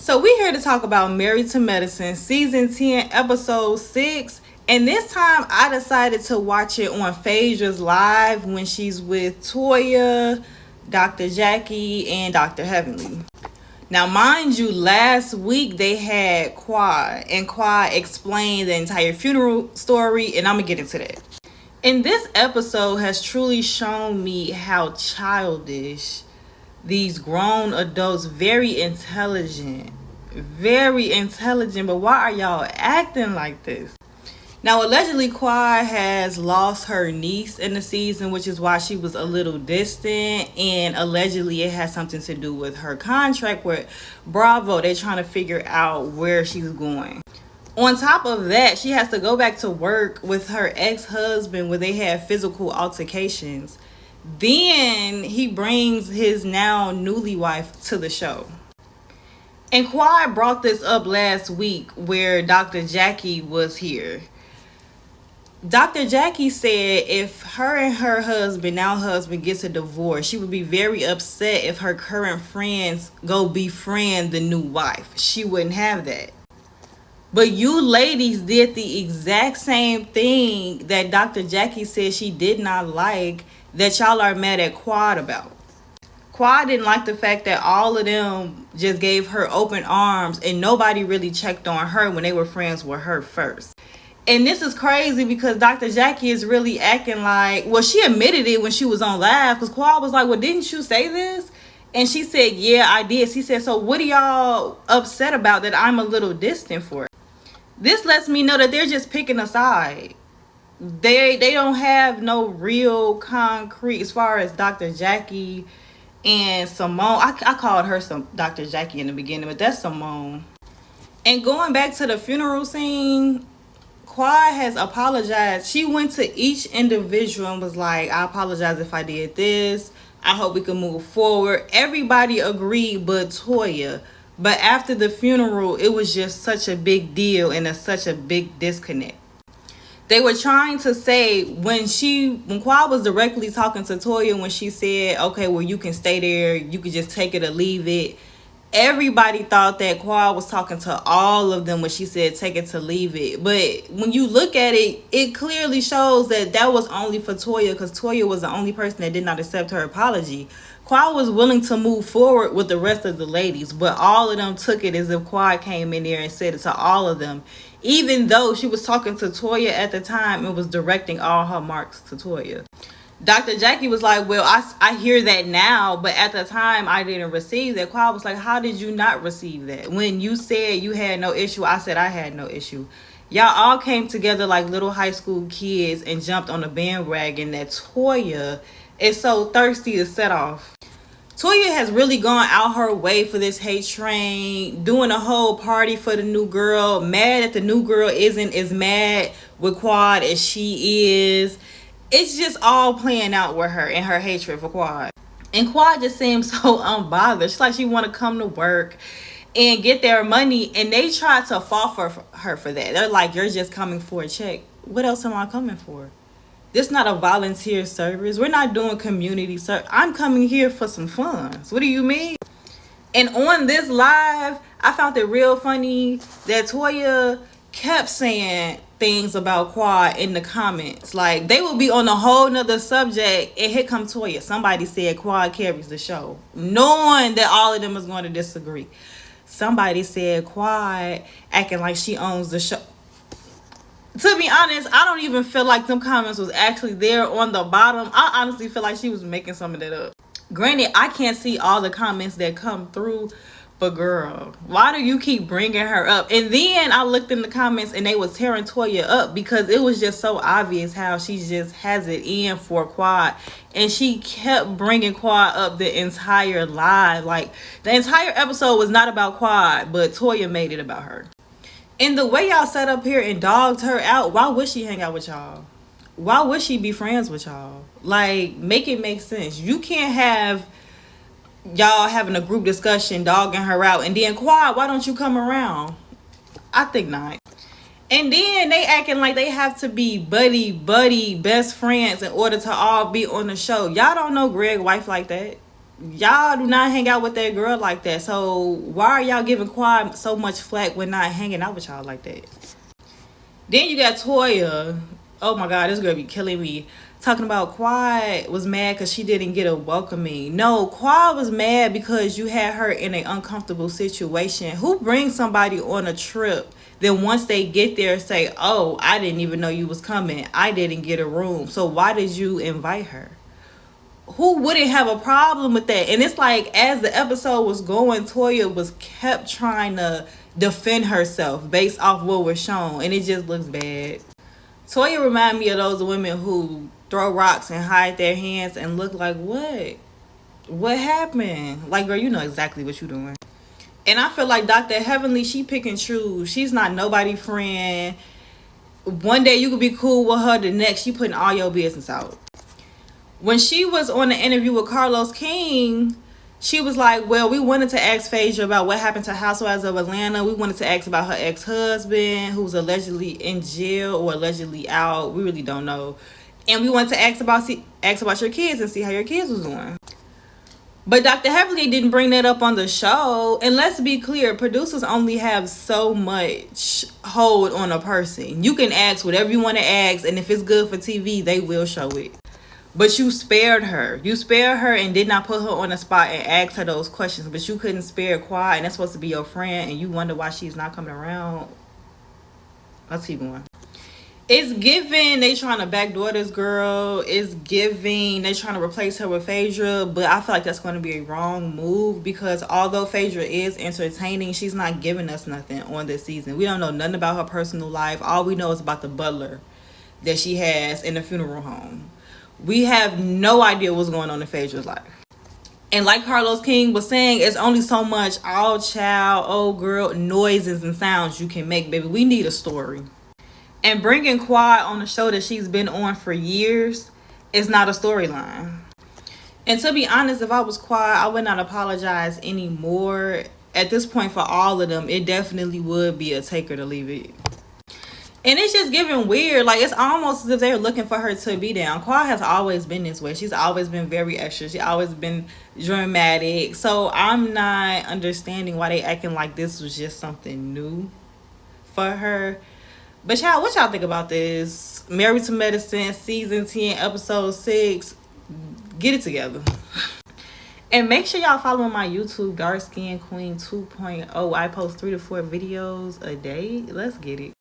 So we're here to talk about Married to Medicine, Season 10, Episode 6. And this time I decided to watch it on Phaedra's Live when she's with Toya, Dr. Jackie, and Dr. Heavenly. Now, mind you, last week they had Quad, and Quad explained the entire funeral story, and I'm going to get into that. And this episode has truly shown me how childish these grown adults, very intelligent, but why are y'all acting like this? Now, allegedly, Quad has lost her niece in the season, which is why she was a little distant, and allegedly it has something to do with her contract with Bravo. They're trying to figure out where she's going. On top of that, she has to go back to work with her ex-husband where they had physical altercations. Then he brings his now newly wife to the show. And Quad brought this up last week where Dr. Jackie was here. Dr. Jackie said if her and her husband, now husband, gets a divorce, she would be very upset if her current friends go befriend the new wife. She wouldn't have that. But you ladies did the exact same thing that Dr. Jackie said she did not like, that y'all are mad at Quad about. Quad didn't like the fact that all of them just gave her open arms and nobody really checked on her when they were friends with her first. And this is crazy because Dr. Jackie is really acting like, well, she admitted it when she was on live, because Quad was like, well, didn't you say this? And she said, yeah, I did. She said, so what are y'all upset about that I'm a little distant for? This lets me know that they're just picking a side. They don't have no real concrete as far as Dr. Jackie and Simone. I called her some Dr. Jackie in the beginning, but that's Simone. And going back to the funeral scene, Quad has apologized. She went to each individual and was like, I apologize if I did this. I hope we can move forward. Everybody agreed but Toya. But after the funeral, it was just such a big deal and such a big disconnect. They were trying to say when Quad was directly talking to Toya, when she said, okay, well, you can stay there, you could just take it or leave it. Everybody thought that Quad was talking to all of them when she said take it to leave it. But when you look at it, it clearly shows that that was only for Toya, because Toya was the only person that did not accept her apology. Quad was willing to move forward with the rest of the ladies, but all of them took it as if Quad came in there and said it to all of them. Even though she was talking to Toya at the time and was directing all her marks to Toya. Dr. Jackie was like, well, I hear that now, but at the time I didn't receive that. Quad was like, how did you not receive that? When you said you had no issue, I said I had no issue. Y'all all came together like little high school kids and jumped on the bandwagon that Toya is so thirsty to set off. Toya has really gone out her way for this hate train, doing a whole party for the new girl, mad that the new girl isn't as mad with Quad as she is. It's just all playing out with her and her hatred for Quad. And Quad just seems so unbothered. She's like she want to come to work and get their money, and they try to fall for her for that. They're like, you're just coming for a check. What else am I coming for? This not a volunteer service. We're not doing community service. I'm coming here for some funds. What do you mean? And on this live, I found it real funny that Toya kept saying things about Quad in the comments. Like, they will be on a whole nother subject, and here comes Toya. Somebody said Quad carries the show, knowing that all of them is going to disagree. Somebody said Quad acting like she owns the show. To be honest, I don't even feel like them comments was actually there on the bottom. I honestly feel like she was making some of that up. Granted, I can't see all the comments that come through, but girl, why do you keep bringing her up? And then I looked in the comments and they was tearing Toya up because it was just so obvious how she just has it in for Quad. And she kept bringing Quad up the entire live. Like, the entire episode was not about Quad, but Toya made it about her. And the way y'all sat up here and dogged her out, why would she hang out with y'all? Why would she be friends with y'all? Like, make it make sense. You can't have y'all having a group discussion, dogging her out, and then Quad, why don't you come around? I think not. And then they acting like they have to be buddy, best friends in order to all be on the show. Y'all don't know Greg wife like that. y'all do not hang out with that girl like that. So why are y'all giving Quad so much flack when not hanging out with y'all like that? Then you got Toya. Oh my god, this girl be killing me. Talking about Quad was mad because she didn't get a welcoming. No, Quad was mad because you had her in an uncomfortable situation. Who brings somebody on a trip, then once they get there say, oh, I didn't even know you was coming, I didn't get a room, so why did you invite her? Who wouldn't have a problem with that? And it's like, as the episode was going, Toya was kept trying to defend herself based off what was shown, and it just looks bad. Toya remind me of those women who throw rocks and hide their hands and look like, what happened? Like, girl, you know exactly what you're doing. And I feel like Dr. Heavenly, she pick and choose. She's not nobody friend. One day you could be cool with her, the next she putting all your business out. When she was on the interview with Carlos King, she was like, well, we wanted to ask Phaedra about what happened to Housewives of Atlanta. We wanted to ask about her ex-husband, who's allegedly in jail or allegedly out. We really don't know. And we wanted to ask about your kids and see how your kids was doing. But Dr. Heavenly didn't bring that up on the show. And let's be clear, producers only have so much hold on a person. You can ask whatever you want to ask, and if it's good for TV, they will show it. But you spared her. You spared her and did not put her on the spot and ask her those questions. But you couldn't spare Quad, and that's supposed to be your friend, and you wonder why she's not coming around. Let's keep going. It's giving they trying to backdoor this girl. It's giving they trying to replace her with Phaedra. But I feel like that's going to be a wrong move, because although Phaedra is entertaining, she's not giving us nothing on this season. We don't know nothing about her personal life. All we know is about the butler that she has in the funeral home. We have no idea what's going on in Phaedra's life. And like Carlos King was saying, it's only so much all child, old girl noises and sounds you can make, baby. We need a story. And bringing Quad on a show that she's been on for years is not a storyline. And to be honest, if I was Quad, I would not apologize anymore. At this point, for all of them, it definitely would be a take her to leave it. And it's just giving weird. Like, it's almost as if they're looking for her to be down. Quad has always been this way. She's always been very extra. She's always been dramatic. So I'm not understanding why they acting like this was just something new for her. But y'all, what y'all think about this? Married to Medicine, season 10, episode 6. Get it together. And make sure y'all follow my YouTube, Dark Skin Queen 2.0. I post 3 to 4 videos a day. Let's get it.